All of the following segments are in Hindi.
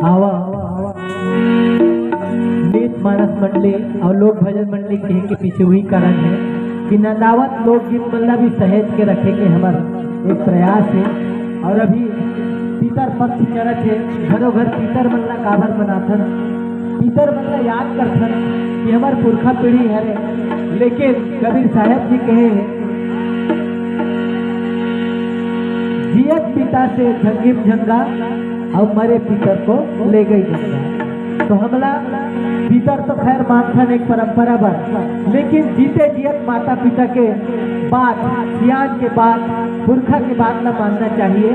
आवा नीत मानस मंडली और लोक भजन मंडली के पीछे वही कारण है कि नंदावत लोकगीत मल्ला भी सहेज के रखे के हमारा एक प्रयास है। और अभी पीतर पक्ष चरत है, घरों घर पीतर मल्ला काबर बनाथन, पीतर मल्ला याद करथन कि हमार पुरखा पीढ़ी है। लेकिन कबीर साहब जी कहे हैं जियत पिता से झंगिम झंगा और मरे पितर को ले गई गंगा। तो हमला पितर तो खैर मानथन एक परंपरा बन, लेकिन जीते जियत माता पिता के बात, सियान के बात, पुरखा के बात न मानना चाहिए।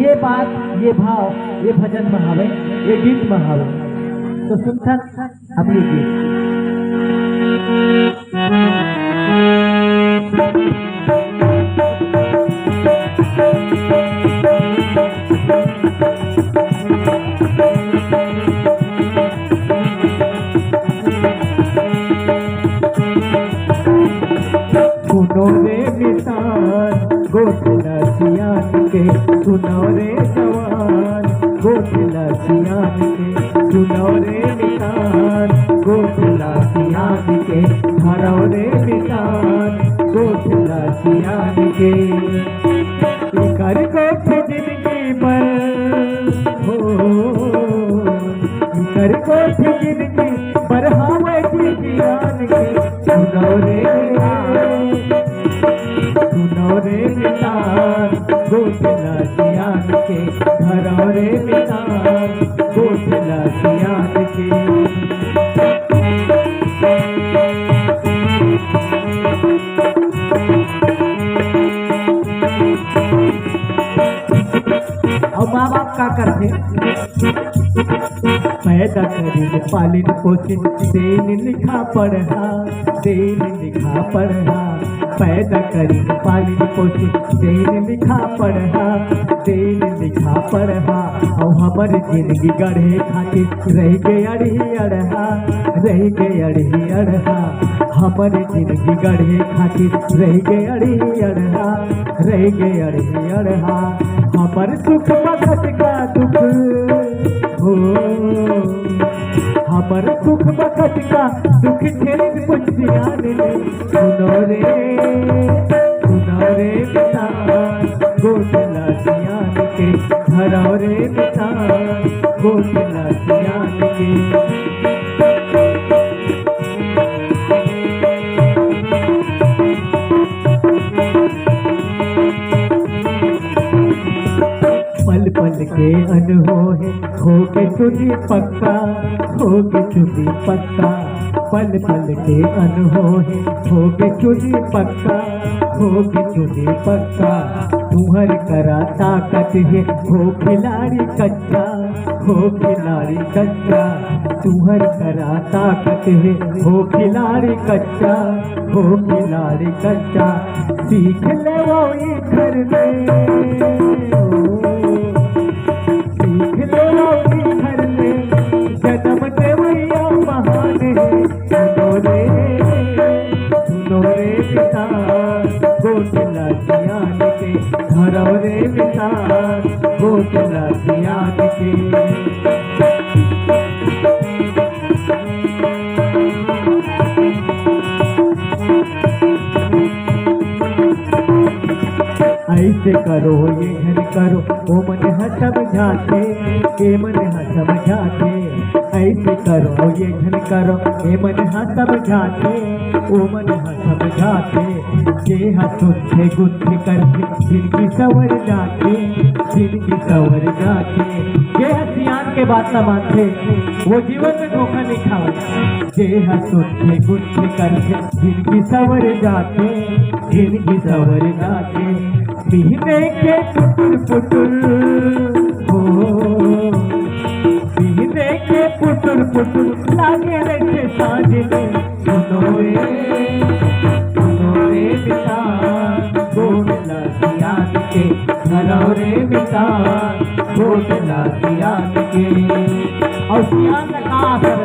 ये बात, ये भाव, ये भजन में हवे, ये गीत में हवे। तो सुनथन हम ये गीत सुनो रे मिसान गोठला सियान के, सुनो रे जवान गोठला सियान के, सुनो रे मिसान गोठला सियान के, हरो रे मिसान गोठला सियान के। कर गोठ जिंदगी पर हो, कर गोठ जिंदगी पर हवे सियान के, सुनो रे मितान गोठला सियान के, घरों रे मितान गोठला सियान के। और माँ बाप का करते पैदा करीन पालिन पोषिन देन लिखा पढ़ा, देन लिखा पढ़ा। पैदा करीन पालिन पोषिन देन लिखा पढ़ा, देन लिखा पढ़ा। और हमार जिंदगी गढ़े खातिर रह गए अड़ही अड़हा, रह गए अड़ही अड़हा। हमार जिंदगी गढ़े खातिर रह गए अड़ही अड़हा, रह गए अड़ही अड़हा। हमार सुख बखत का दुख हो, हमार सुख बखत का दुख झेल कुछ सियान ले। सुनो रे मितान गोठला सियान के, घरो रे मितान गोठला सियान के। पल पल के अनहोए हो के चुनी पक्का, हो के चुनी पक्का। पल पल के अनहोए हो के चुनी पक्का, हो के चुनी पक्का। तुहर करा ताकत है हो खिलाड़ी कच्चा, हो खिलाड़ी कच्चा। तुहर करा ताकत है हो खिलाड़ी कच्चा, हो खिलाड़ी कच्चा। सीख ले वो घर में, जन्म देवैया महान है। सुनो रे मितान गोठला सियान के, घरो रे मितान गोठला सियान के। ऐसे करो ये घर करो ओ मन है समझाते, ए मन है समझाते। ऐसे करो ये घर करो ए मन है समझाते, ओ मन है समझाते। ये हंसुथे गुत्थी करके जिनकी सवर जाके, जिनकी सवर जाके। ये हसियान के बात न मानते, वो जीवन में धोखा नहीं खाते। ये हंसुथे गुत्थी करके जिनकी सवर जाके, जिनकी सवर जाके। पीने के पुटुर पुटुर हो, पीने के पुटुर पुटुर लागे रहे साजने। सुनो रे मितान गोठला सियान के, घरो रे मितान गोठला सियान के। और सियान का असर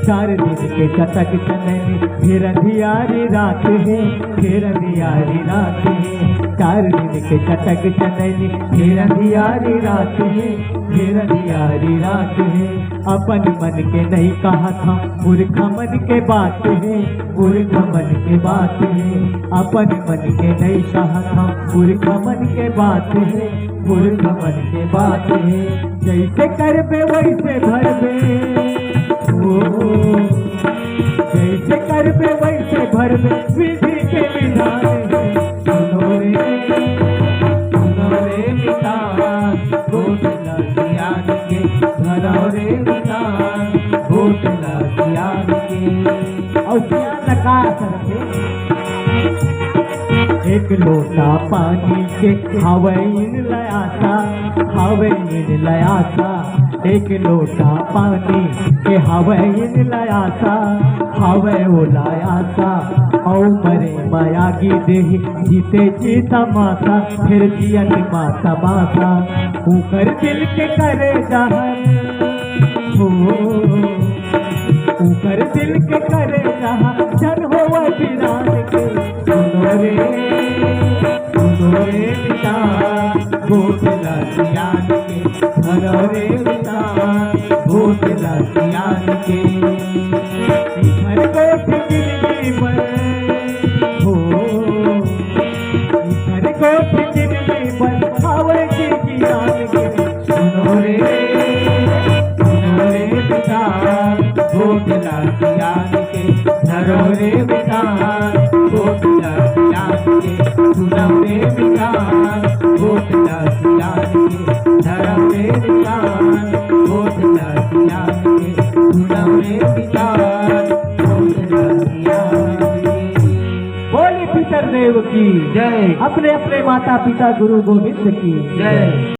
4 दिन के चटक चनैनी फिर अंधियारी रात है, फिर अंधियारी रात है। 4 दिन के चटक चनैनी फिर अंधियारी रात है, फिर अंधियारी रात है। अपन मन के नहीं कहा था मूर्ख मन के बात है, मूर्ख मन के बात है। अपन मन के नहीं कहा था मूर्ख मन के बात है, मूर्ख मन के बात है। जैसे करबे वैसे भरबे, जैसे करबे वैसे भरबे, विधि के विधान है। सुनो रे विधान, घोटला ज्ञान के, धरो रे विधान, घोटला ज्ञान के। और ज्ञान का असर एक लोटा पानी के हवैन लयासा, हवैन लयासा। एक लोटा पानी के हवैन लयासा, हवै ओ लयासा। औ मरे मायागी देही जीते जीता माता, फिर जियत माता माता। ऊकर दिल के करे जहर हो, ऊकर दिल के करे जहर, जन हो वीरान के। सुनो रे विधान, घोटला ज्ञान के, धरो रे विधान, घोटला ज्ञान के। इधर कोठ गिरवी पर हो, इधर कोठ गिरवी पर हवै के ज्ञान के। सुनो रे विधान, घोटला ज्ञान के, धरो रे विधान, घोटला ज्ञान के। सुनो रे विधान, घोटला ज्ञान के, धरो रे विधान, घोटला ज्ञान के। सुनो रे विधान, घोटला ज्ञान के। बोले पितर देव की जय। अपने अपने माता पिता गुरु गोविंद की जय।